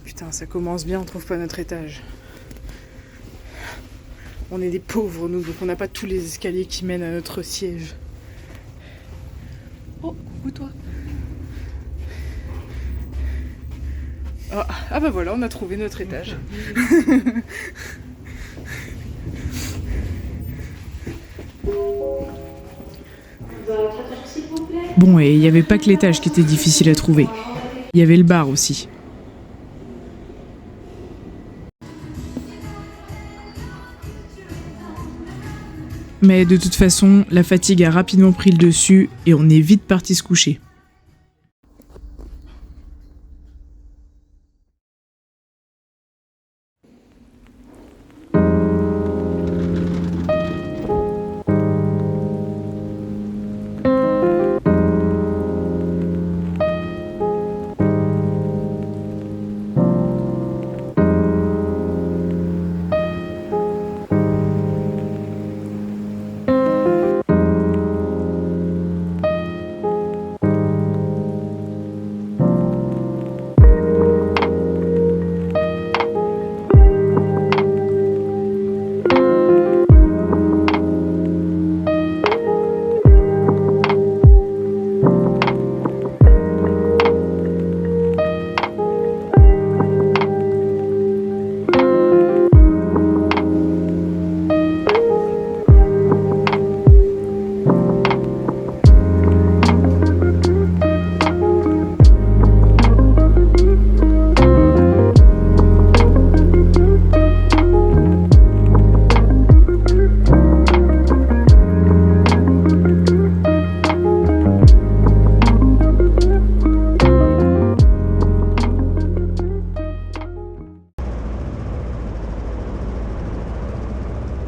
Putain, ça commence bien, on trouve pas notre étage. On est des pauvres, nous, donc on n'a pas tous les escaliers qui mènent à notre siège. Oh, coucou toi. Ah bah voilà, on a trouvé notre étage. Bon, et il n'y avait pas que l'étage qui était difficile à trouver. Il y avait le bar aussi. Mais de toute façon, la fatigue a rapidement pris le dessus et on est vite parti se coucher.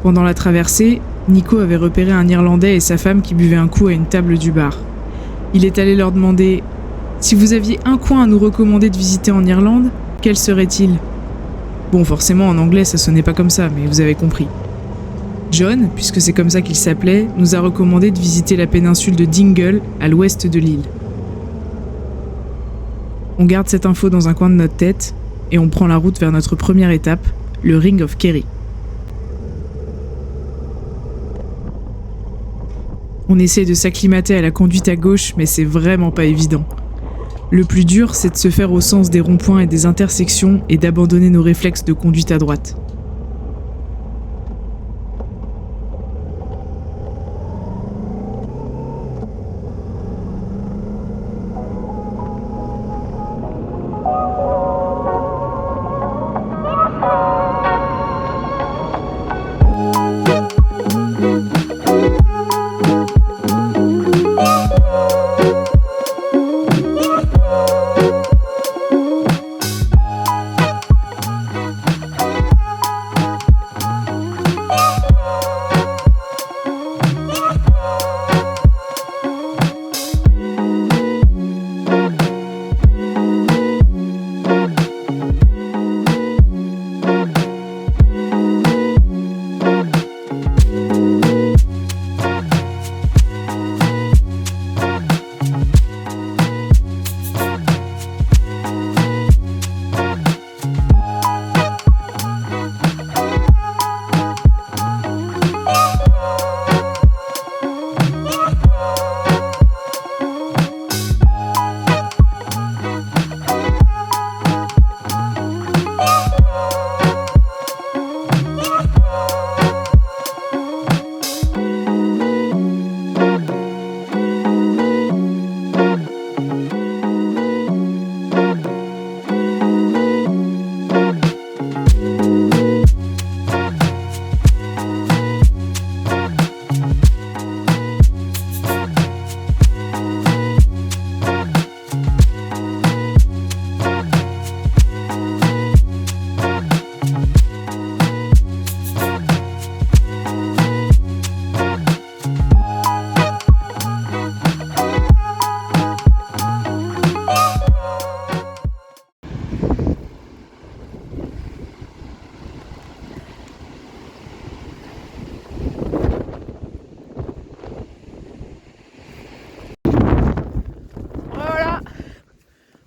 Pendant la traversée, Nico avait repéré un Irlandais et sa femme qui buvaient un coup à une table du bar. Il est allé leur demander « Si vous aviez un coin à nous recommander de visiter en Irlande, quel serait-il » Bon, forcément en anglais ça sonnait pas comme ça, mais vous avez compris. John, puisque c'est comme ça qu'il s'appelait, nous a recommandé de visiter la péninsule de Dingle, à l'ouest de l'île. On garde cette info dans un coin de notre tête, et on prend la route vers notre première étape, le Ring of Kerry. On essaie de s'acclimater à la conduite à gauche, mais c'est vraiment pas évident. Le plus dur, c'est de se faire au sens des ronds-points et des intersections et d'abandonner nos réflexes de conduite à droite.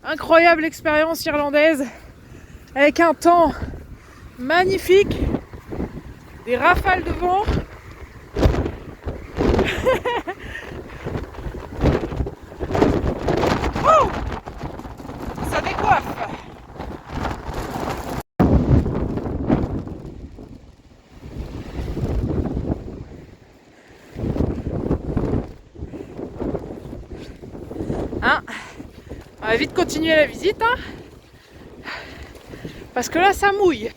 Incroyable expérience irlandaise. avec un temps magnifique, des rafales de vent. Oh, ça décoiffe. Hein, on va vite continuer la visite, hein, parce que là ça mouille.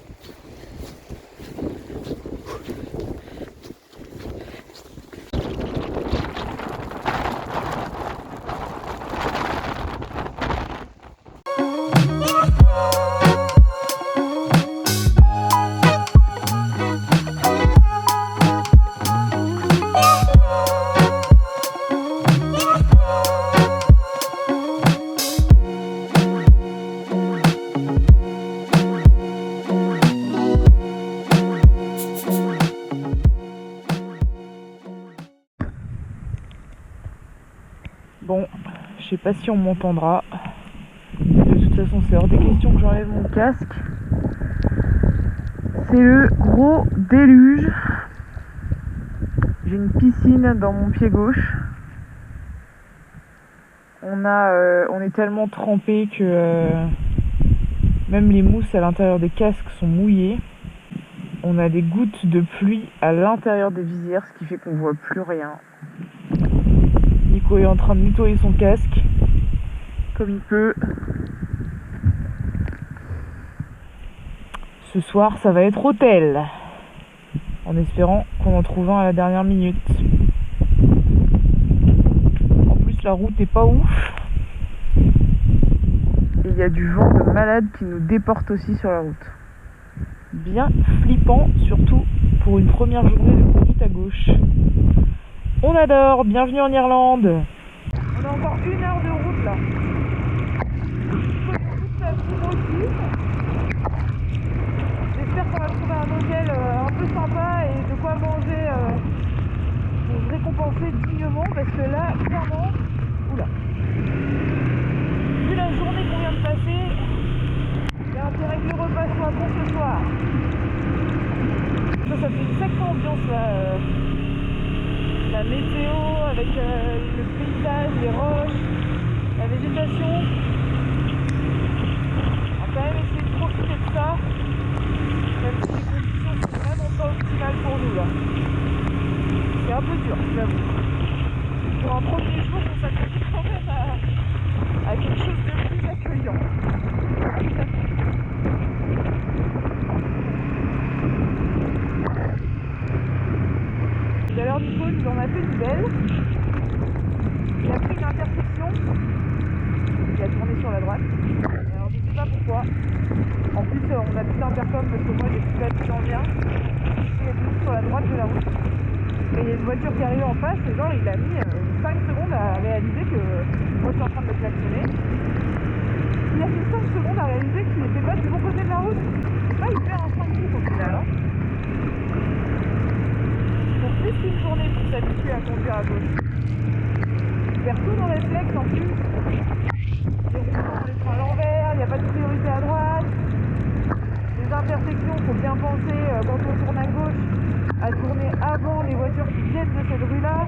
Bon, je sais pas si on m'entendra. De toute façon, c'est hors des questions que j'enlève mon casque. C'est le gros déluge. J'ai une piscine dans mon pied gauche. On est tellement trempé que même les mousses à l'intérieur des casques sont mouillées. On a des gouttes de pluie à l'intérieur des visières, ce qui fait qu'on voit plus rien. Nico est en train de nettoyer son casque comme il peut. Ce soir, ça va être hôtel, en espérant qu'on en trouve un à la dernière minute. En plus, la route est pas ouf. Et il y a du vent de malade qui nous déporte aussi sur la route. Bien flippant, surtout pour une première journée de conduite à gauche. On adore, bienvenue en Irlande. On a encore 1 heure de route là. Toute la cour aussi. J'espère qu'on va trouver un hôtel un peu sympa et de quoi manger pour se récompenser dignement, parce que là, clairement, oula, vu la journée qu'on vient de passer, il y a intérêt que le repas soit bon ce soir. Ça fait une sacrée ambiance là. La météo avec le paysage, les roches, la végétation. On va quand même essayer de profiter de ça, même si les conditions sont vraiment pas optimales pour nous là. C'est un peu dur, j'avoue. Pour un premier jour, on s'attendait quand même à quelque chose de plus accueillant. Tout à l'heure, Nico nous en a fait une belle. Il a pris une intersection. Il a tourné sur la droite. Alors je sais pas pourquoi. En plus on a plus d'intercom parce que moi j'ai plus l'habitude d'en venir. Il est tourné sur la droite de la route. Et il y a une voiture qui arrivait en face et genre il a mis 5 secondes à réaliser que moi je suis en train de me klaxonner. Il a fait 5 secondes à réaliser qu'il n'était pas du bon côté de la route. C'est pas hyper instinctif au final, hein. Faut plus qu'une journée pour s'habituer à conduire à gauche. Il perd tout nos réflexes en plus. Les roulements, on les prend à l'envers, il n'y a pas de priorité à droite. Les intersections, faut bien penser quand on tourne à gauche à tourner avant les voitures qui viennent de cette rue-là.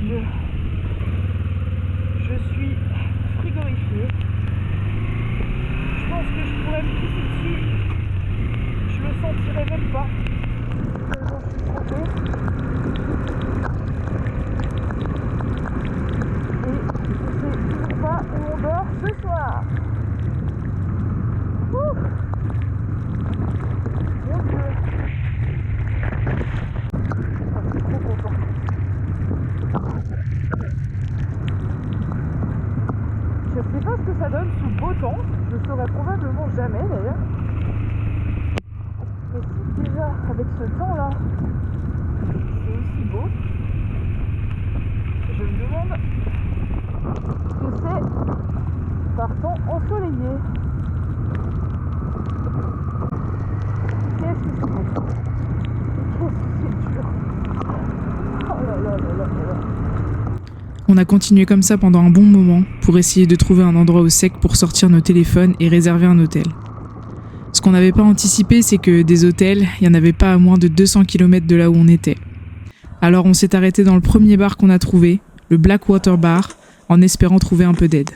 Dieu. Je suis frigorifiée. Je pense que je pourrais me pisser dessus. Je le sentirais même pas. Tellement je suis trempée. Et je sais toujours pas où on dort ce soir. Ouh. Mon Dieu. Ah, je suis trop content. Je sais pas ce que ça donne sous beau temps. Je le saurais probablement jamais d'ailleurs. Mais si déjà avec ce temps là c'est aussi beau, je me demande ce que c'est par temps ensoleillé. Qu'est-ce que c'est beau. Qu'est-ce que c'est dur. Oh là là là là là. On a continué comme ça pendant un bon moment pour essayer de trouver un endroit au sec pour sortir nos téléphones et réserver un hôtel. Ce qu'on n'avait pas anticipé, c'est que des hôtels, il n'y en avait pas à moins de 200 km de là où on était. Alors on s'est arrêté dans le premier bar qu'on a trouvé, le Blackwater Bar, en espérant trouver un peu d'aide.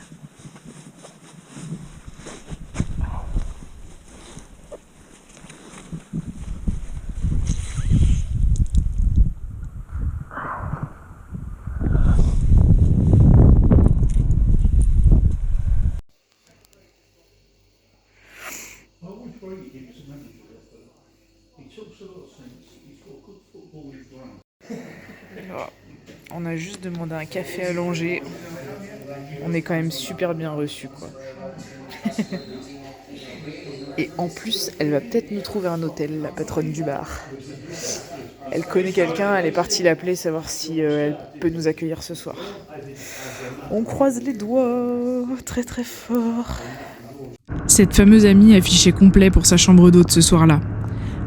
On a juste demandé un café allongé. On est quand même super bien reçus, quoi. Et en plus, elle va peut-être nous trouver un hôtel, la patronne du bar. Elle connaît quelqu'un, elle est partie l'appeler, savoir si elle peut nous accueillir ce soir. On croise les doigts, très très fort. Cette fameuse amie affichait complet pour sa chambre d'hôte ce soir-là.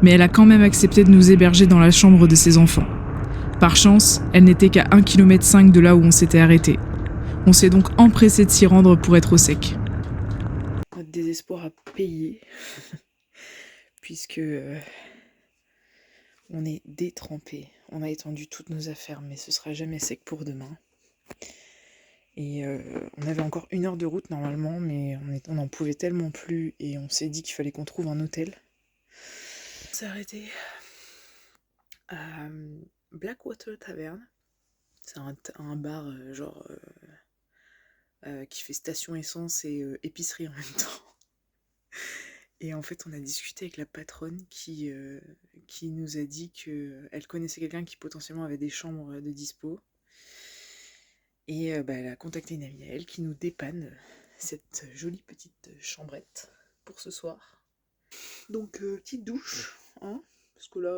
Mais elle a quand même accepté de nous héberger dans la chambre de ses enfants. Par chance, elle n'était qu'à 1,5 km de là où on s'était arrêté. On s'est donc empressé de s'y rendre pour être au sec. Notre désespoir a payé, puisque on est détrempé. On a étendu toutes nos affaires, mais ce sera jamais sec pour demain. Et on avait encore 1 heure de route normalement, mais on n'en pouvait tellement plus et on s'est dit qu'il fallait qu'on trouve un hôtel. On s'est arrêté à Blackwater Tavern. C'est un bar qui fait station essence et épicerie en même temps. Et en fait, on a discuté avec la patronne qui nous a dit qu'elle connaissait quelqu'un qui potentiellement avait des chambres de dispo. Et elle a contacté une amie à elle qui nous dépanne cette jolie petite chambrette pour ce soir. Donc, petite douche, hein, parce que là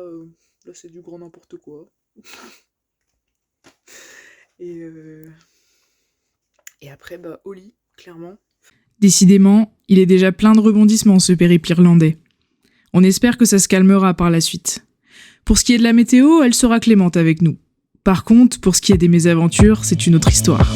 c'est du grand n'importe quoi. Et après, au lit, clairement. Décidément, il est déjà plein de rebondissements, ce périple irlandais. On espère que ça se calmera par la suite. Pour ce qui est de la météo, elle sera clémente avec nous. Par contre, pour ce qui est des mésaventures, c'est une autre histoire.